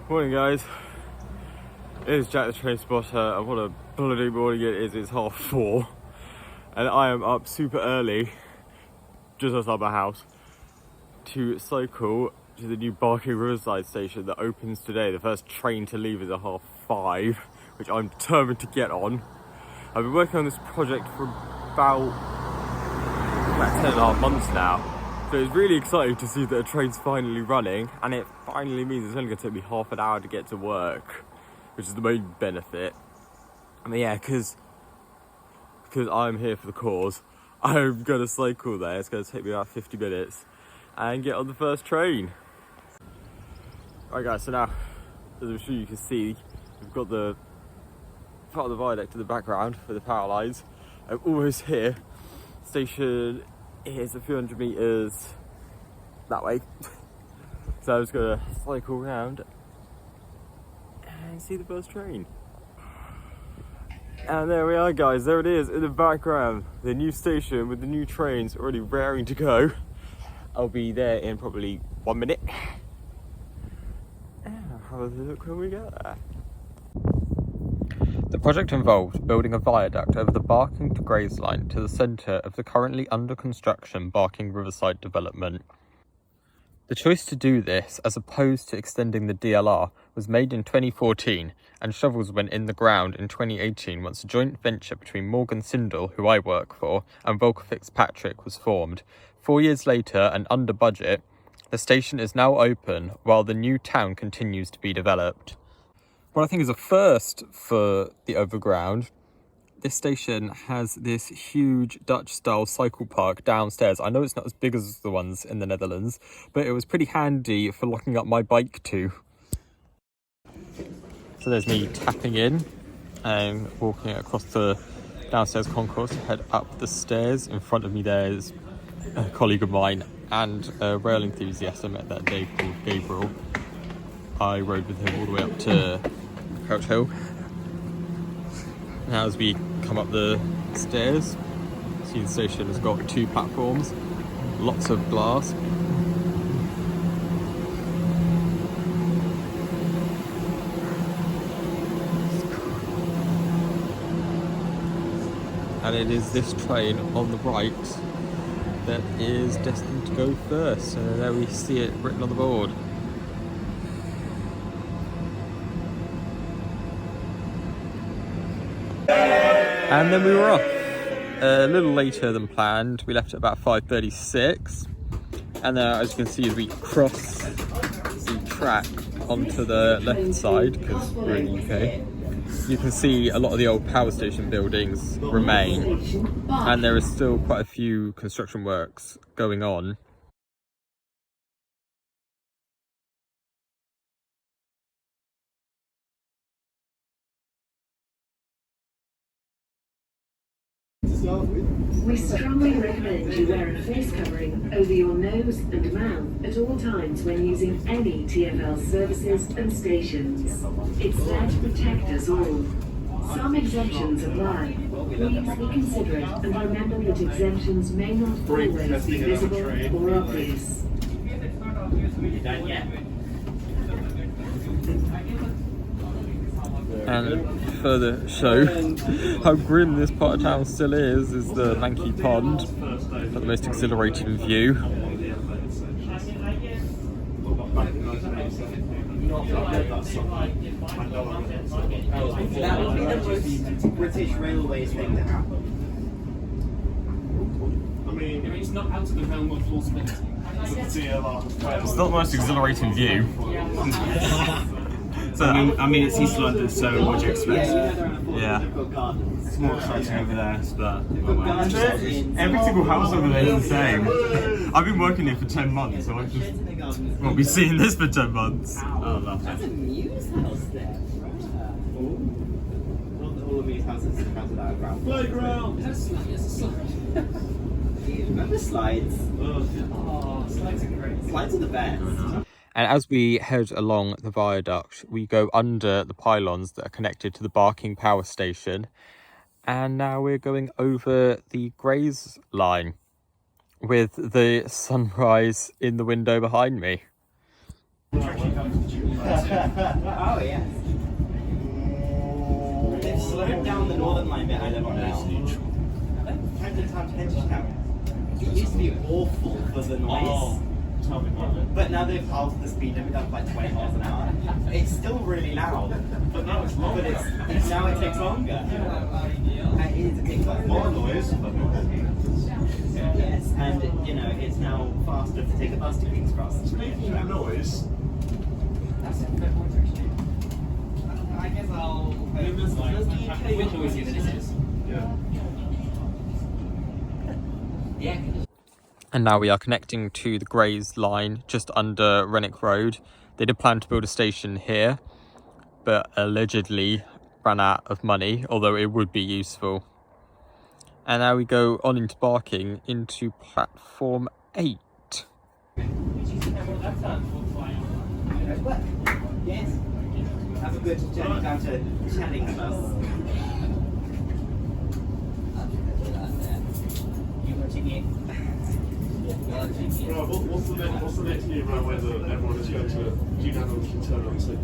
Morning guys, it is Jack the Train Spotter, and what a bloody morning it is. It's 4:30 and I am up super early, just outside my house, to cycle to the new Barking Riverside station that opens today. The first train to leave is at 5:30, which I'm determined to get on. I've been working on this project for about 10.5 months now. So it's really exciting to see that a train's finally running, and it finally means it's only going to take me half an hour to get to work, which is the main benefit. I mean, yeah, because I'm here for the cause, I'm going to cycle there. It's going to take me about 50 minutes and get on the first train. Right guys, so now, as I'm sure you can see, we've got the part of the viaduct in the background for the power lines. I'm almost here. Station is a few hundred meters that way. So I'm just gonna cycle around and see the first train. And there we are guys, there it is in the background. The new station with the new trains already raring to go. I'll be there in probably 1 minute. And I'll have a look when we get there. The project involved building a viaduct over the Barking to Grays line to the centre of the currently under construction Barking Riverside development. The choice to do this, as opposed to extending the DLR, was made in 2014, and shovels went in the ground in 2018 once a joint venture between Morgan Sindall, who I work for, and Volker Fitzpatrick was formed. 4 years later, and under budget, the station is now open while the new town continues to be developed. What I think is a first for the overground, this station has this huge Dutch-style cycle park downstairs. I know it's not as big as the ones in the Netherlands, but it was pretty handy for locking up my bike too. So there's me tapping in and walking across the downstairs concourse to head up the stairs. In front of me there's a colleague of mine and a rail enthusiast I met that day called Gabriel. I rode with him all the way up to Crouch Hill. Now as we come up the stairs, see the station has got 2 platforms, lots of glass. And it is this train on the right that is destined to go first. So there we see it written on the board. And then we were off a little later than planned. We left at about 5:36, and then as you can see as we cross the track onto the left side, because we're in the UK, you can see a lot of the old power station buildings remain, and there is still quite a few construction works going on. We strongly recommend you wear a face covering over your nose and mouth at all times when using any TfL services and stations. It's there to protect us all. Some exemptions apply. Please be considerate and remember that exemptions may not always be visible or obvious. And further show how grim this part of town still is the Lanky Pond for the most exhilarating view. That would be the most British Railways thing to happen. I mean, it's not out of the realm of plausibility. It's not the most exhilarating view. So, I mean, it's East London, so what do you expect? Yeah. It's more exciting over there, but Every single house over there is the same. I've been working here for 10 months, so I just won't be seeing this for 10 months. oh, lovely. That's a news house there. Not that all of these houses have that ground. Playground! Remember slides? Oh, slides are great. Slides are the best. And as we head along the viaduct, we go under the pylons that are connected to the Barking power station. And now we're going over the Grays line with the sunrise in the window behind me. Oh, yes. They've slowed down the northern line bit I live on now. It used to be awful for the noise. Tell me about it. But now they've halved the speed limit down to like 20 miles an hour. It's still really loud, but now it's longer. But now it takes longer. It takes like more noise. Yes, and you know it's now faster to take a bus to King's Cross. Speaking of noise, I guess I'll. Which noisy this is? Yeah. And now we are connecting to the Grays line just under Renwick Road. They did plan to build a station here, but allegedly ran out of money, although it would be useful. And now we go on into Barking into platform 8. Yes. Have a good journey down to Channing Bus. You watching it? right, what's the next new railway that everyone is going to unanimously turn on to?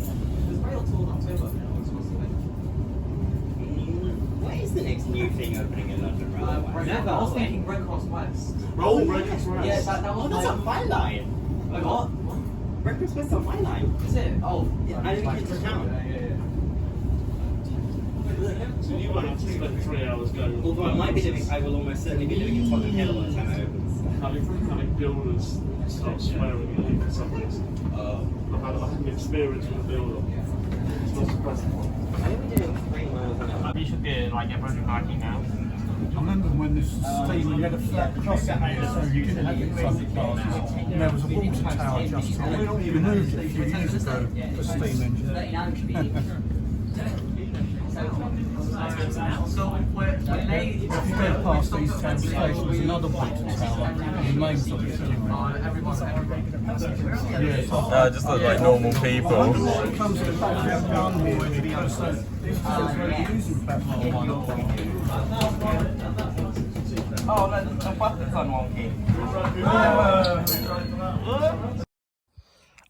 What is the next new thing opening in London Railway? I was thinking Red Cross West. Roll, Breakers West. Yeah, that Oh, was that's on my line. What? Breakfast West on my line. Is it? Oh, Yeah, I didn't get to town. So you won't have to spend 3 hours going. Although I will almost certainly be living in Tottenham Hill by the time it opens. Having builders start swearing at you for some reason. I had an experience with a builder. It's not surprising. I think we're doing 3 miles an hour. we should be like everyone's parking now. I remember when this steam, you had a flat crossing here, so you didn't have it front cars. And there was a water tower just on it. We moved it a few years ago for steam engine. If you go past these town stations, another water tower, the mains of it anyway. Yeah, Just look like normal people. it comes to the back of gun here, because these cars are already using platform 1. Oh, no, the button's on wonky.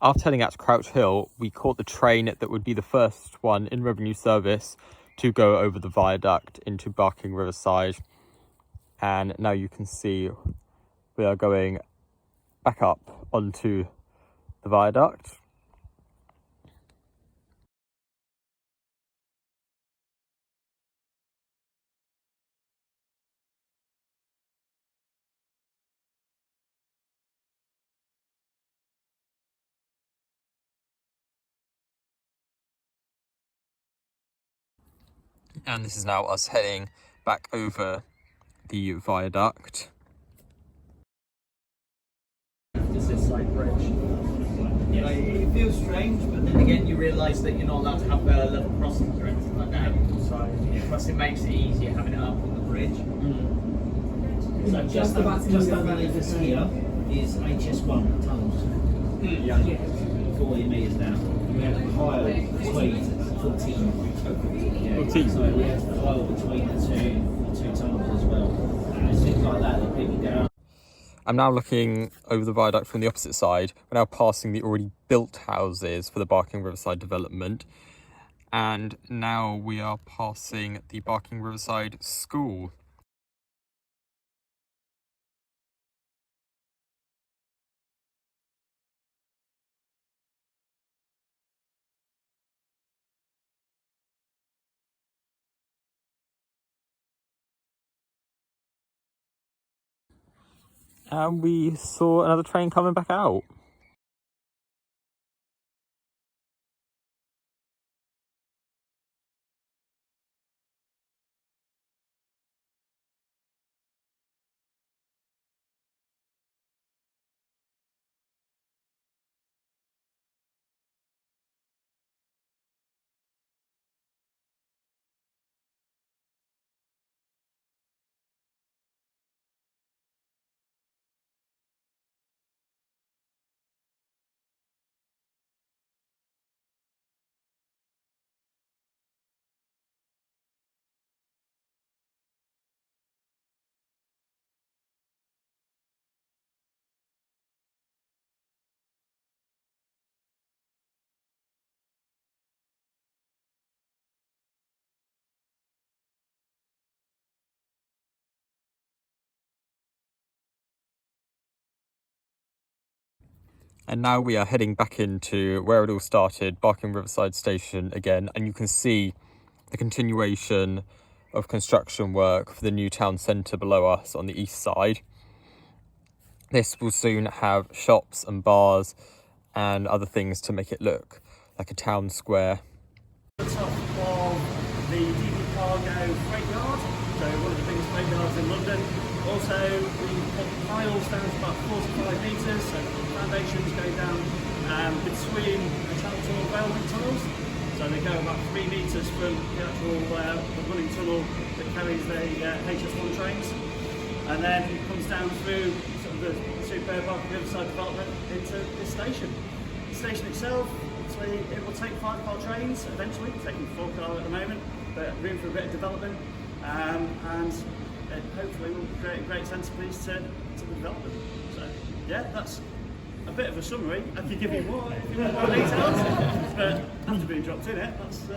After heading out to Crouch Hill, we caught the train that would be the first one in revenue service to go over the viaduct into Barking Riverside. And now you can see we are going back up onto the viaduct. And this is now us heading back over the viaduct. It's this like bridge. It feels strange, but then again, you realise that you're not allowed to have level crossings or anything like that. So plus, it makes it easier having it up on the bridge. So just underneath us here is HS1 tunnels. Yeah. 40 metres down. We have a pile between 14. So we have a pile between the two tunnels as well. And it's things like that people go out. I'm now looking over the viaduct from the opposite side. We're now passing the already built houses for the Barking Riverside development. And now we are passing the Barking Riverside School. And we saw another train coming back out. And now we are heading back into where it all started, Barking Riverside Station again, and you can see the continuation of construction work for the new town centre below us on the east side. This will soon have shops and bars and other things to make it look like a town square. The top of the DB Cargo freight yard, so one of the biggest freight yards in London. Also, we put piles down to about 45 metres, so foundations go down between the channel tunnel railway tunnels. So they go about 3 metres from the actual the running tunnel that carries the HS1 trains, and then comes down through sort of the superb Barking Riverside development into this station. The station itself, it will take 5-car trains eventually, taking 4-car at the moment, but room for a bit of development, and it hopefully will create a great centrepiece to the development. So yeah, that's a bit of a summary. I could give you more if you want more details, but after being dropped in it, that's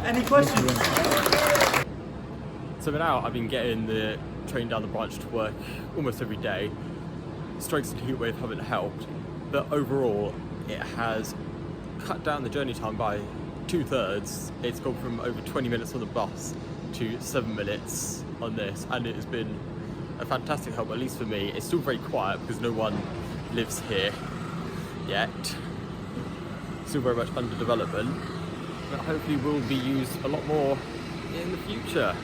any questions? So for now, I've been getting the train down the branch to work almost every day. Strikes and heatwave haven't helped, but overall it has cut down the journey time by 2/3. It's gone from over 20 minutes on the bus to 7 minutes on this, and it has been a fantastic help, at least for me. It's still very quiet because no one lives here yet. Still very much under development, but hopefully will be used a lot more in the future.